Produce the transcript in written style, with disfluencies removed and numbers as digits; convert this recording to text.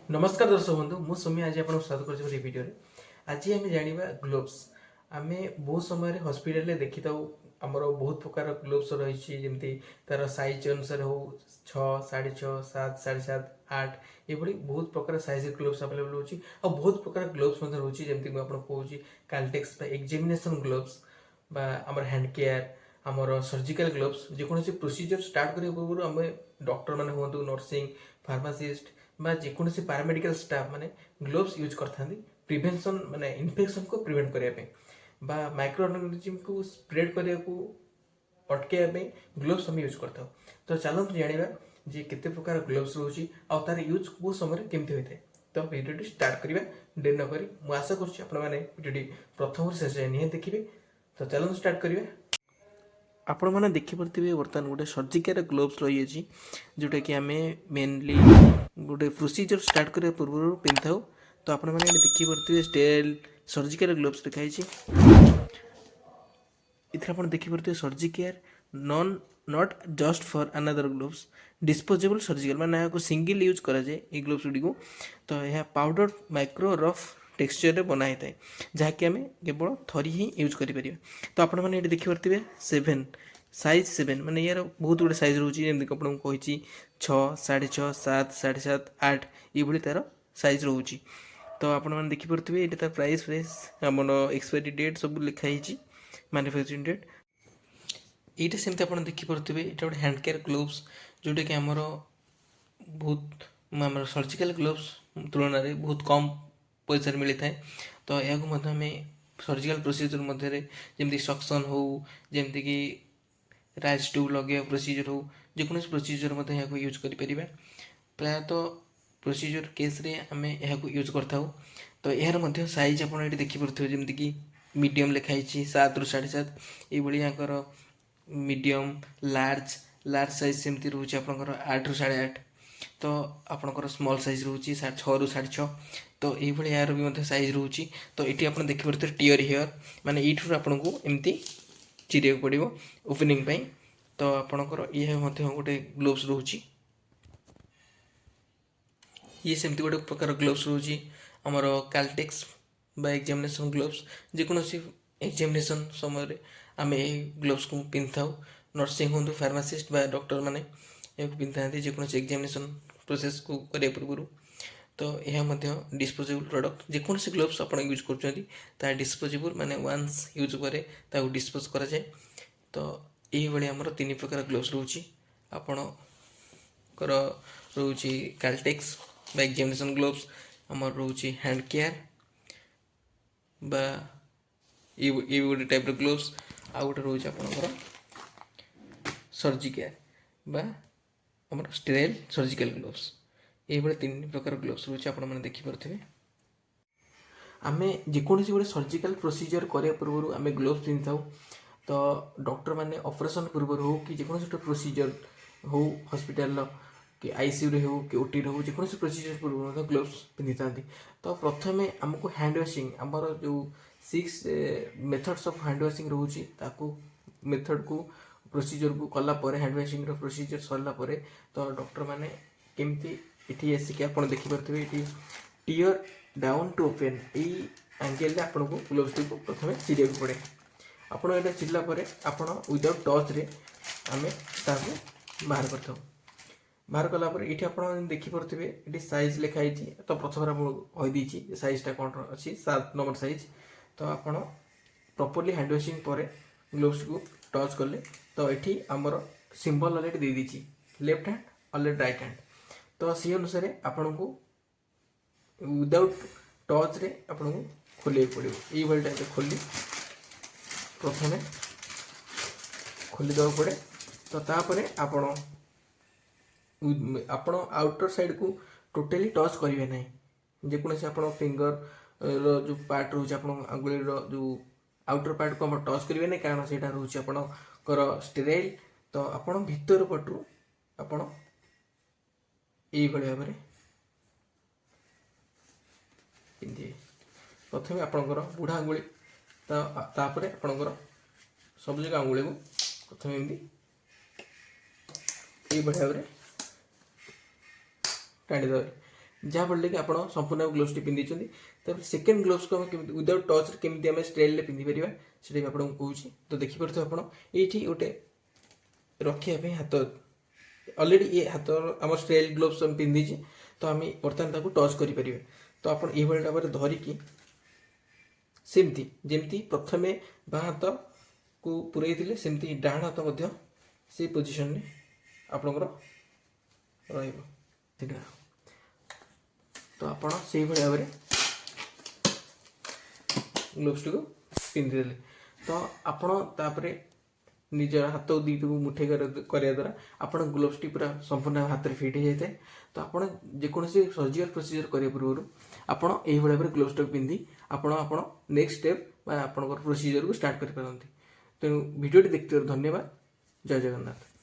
नमस्कार दर्शक बंधु मु सौम्य आज आपको स्वागत कर भिडियो आज आम जाना ग्लोव्स आम बहुत समय हस्पिटाल देखी था आमर बहुत प्रकार ग्लोव्स रही जमी तार साइज अनुसार हो 6, 6.5, 7, 7.5, 8 ये बहुत प्रकार साइज ग्लोव्स अवेलेबल होची और बहुत प्रकार ग्लोव्स रोचे जमी मुझे कहूँ काल्टेक्स एग्जामिनेशन ग्लोव्स आमर हैंड केयर आमर सर्जिकल ग्लोव्स जेकोसी प्रोसीजर स्टार्ट करने पूर्व आम डॉक्टर मैंने हूँ नर्सिंग फार्मासीस्ट जेकोसी पैरामेडिकल स्टाफ माने ग्लोव्स यूज करता प्रिवेंशन माने इन्फेक्शन को प्रिवेंट करने माइक्रो ऑर्गेनिज्म को स्प्रेड करने को अटकाइवाई ग्लोव्स हम यूज करता तो चलते जाना जे केते प्रकार ग्लोव्स रोची आ तार यूज को समय केमती होता है तो भिडियो स्टार्ट करवा डेरी नक मुझे आशा करुँचे प्रथम शेष जाए निहाती देखिए तो चलते स्टार्ट करवा आपण मैंने देखिपे बर्तमान गोटे सर्जिकल ग्लोव्स रही जोटा कि आम मेनली गोटे प्रोसीजर स्टार्ट करने पूर्व पिंध था तो आपण मैंने देखिपे स्टेल सर्जिकल ग्लोव्स लिखाई इधर आप देखिपे Surgicare non not just for another gloves disposable surgical मैंने यहाँ सिंगल यूज कराए ये ग्लोव्स गुड़ी तो यह पाउडर माइक्रो रफ टेक्सचर बनाई था जहाँकि आम केवल थरी ही यूज करें तो आपण मैंने देखिपे 7 साइज 7 माने यार बहुत गुड़े सैज रोचे जमी आपको 6, 6.5, 7, 7.5, 8 ये तार सैज रोचे तो आपने देखिपे ये तार प्राइस फ्राइस आम एक्सपायरी डेट सब लिखाई मैन्युफैक्चरिंग डेट ये सेमती आप देखिपे ये गोटे हैंड केयर ग्लोव्स जोटा कि आमर बहुत आम सर्जिकल ग्लोव्स तुलन में बहुत कम पैसा मिलता है तो यह आम सर्जिकल प्रोसीजर मध्य जमी सक्शन हो जमती कि राइस ट्यूब लगे प्रोसीजर हो जेकोसी प्रोसीजर यहाँ यूज कर प्रायतः प्रोसीजर केस रे आम यहाँ यूज करता तो यार सैज आप देखिपे जमती कि मीडियम लिखाई 7 ରୁ 7.5 ये यहाँ मीडियम लार्ज लार्ज साइज सेमती रोचे आप 8 ରୁ 8.5 तो आपंकर स्मॉल साइज रोचे 6 ରୁ 6.5 तो ये यार भी साइज रोचे तो ये आप देखिपे टीयर हेयर माने यूर आपन को एमती चिरिया पड़ो ओपनिंग पाई तो आपणकर ये गोटे ग्लोव्स रोचे ये सेमती गोटे प्रकार ग्लोव्स रोचे आमर काल्टेक्स बा एग्जामिनेशन ग्लोव्स जेकोसी एग्जामिनेशन समय आम ये ग्लोव्स को पिंध था नर्सिंग हूँ फार्मासीस्ट बा डॉक्टर मैंने पिंधा जेकोसी एग्जामिनेशन प्रोसेस को करने पूर्व तो यह डिस्पोजेबल प्रोडक्ट जेकोसी ग्लोव्स आप यूज कर डिस्पोजेबल माने वन्स यूज करे डिस्पोज करा जाए तो ये आमर 3 प्रकार ग्लोव्स रोचे आपणकर रोचे काल्टेक्स बा एग्जामिनेशन ग्लोव्स आमर रोचे हैंड केयर बा ये गोटे टाइप ग्लोव्स आ गोटे रोचे आपणकर सर्जिकेयर बा आमर स्टेराइल सर्जिकल ग्लोव्स ये 3 प्रकार ग्लोव्स रोचे आप देखिपे आम जेकोसी गोटे सर्जिकल प्रोसीजर करने पूर्व आम ग्लोव्स पिंध था तो डॉक्टर मैंने ऑपरेशन पूर्व हो कि जेकोसी गोटे प्रोसीजर हो हॉस्पिटल कि आईसीयू रे हो कि ओटी हो जेकोसी प्रोसीजर पूर्व ग्लोव्स पिंधि था तो प्रथम आमको हैंड वाशिंग आमर जो 6 मेथड्स ऑफ हैंड वाशिंग रोचे मेथड को प्रोसीजर को कलापर हैंड वाशिंग प्रोसीजर सरला तो डॉक्टर मैंने केमती ये आसिक आप देखिपे ये टीयर डाउन टू ओपन यही एंगेल आपको ग्लोव्स को प्रथम चिरिया पड़े आपड़ ये चिरला आप विदाउट टच रे आम बाहर करता बाहर कलापर ये आप देखिपे ये साइज लिखाई तो प्रथम कहीदी साइजटा कौन अच्छी 7 नंबर साइज तो आप प्रॉपर्ली हैंड वाशिंग पर ग्लोव्स को टच कले तो ये आमर सिंबल अलरेडी दे दी left hand already right hand तो सी अनुसार आपन को विदाउट टच रे आपन को खोल पड़ो ये टाइप खोली प्रथम खोलीदे पड़े तो तापर आपण आउटर साइड को टोटली टच करेंगे ना जेकोसी आप फिंगर जो पार्ट रोचे आप आंगुली जो आउटर पार्ट को हम टच करेंगे ना कारण से रोचे आपणकर स्टेराइल तो आप भीतर पटू आपण ये भाव में पिंधे प्रथम आपणकर बुढ़ा आंगुली तापर आपणकर सब जगह आंगुली को प्रथम एमती ये भाव में टाणी देवे जहाँफल कि आप संपूर्ण ग्लोव्स पिंधि तापर सेकेंड ग्लोव्स को विदाउट टच केमी आम स्ट्रेल पिंधि पार से आपको कौन तो देखिपे आप ये गोटे रखापी हाथ अलरेडी ये हाथ आम स्ट्रेल ग्लोव्स पिंधि तो आम बर्तमान टच करें तो आप भाव में धरिकी सेमती जमती प्रथमे बाँ हाथ को पूरे सेमती डाण हाथ से पोजिशन में आपणकर रहा तो आप से भाव में ग्लोव्स टी को पिंधिदेले तो आपरे निजर हाथ दुईट को मुठे करने द्वारा आप ग्लोव्स टी पूरा संपूर्ण हाथ में फिट हो जाए तो आप जेकोसी सर्जिकल प्रोसीजर करने पूर्व आपड़ यही भाव में ग्लोव्स टी पिंधि आप नेक्स्ट स्टेप आप प्रोसीजर को स्टार्ट कर पारती तेणु भिडियोटी देखते धन्यवाद जय जगन्नाथ।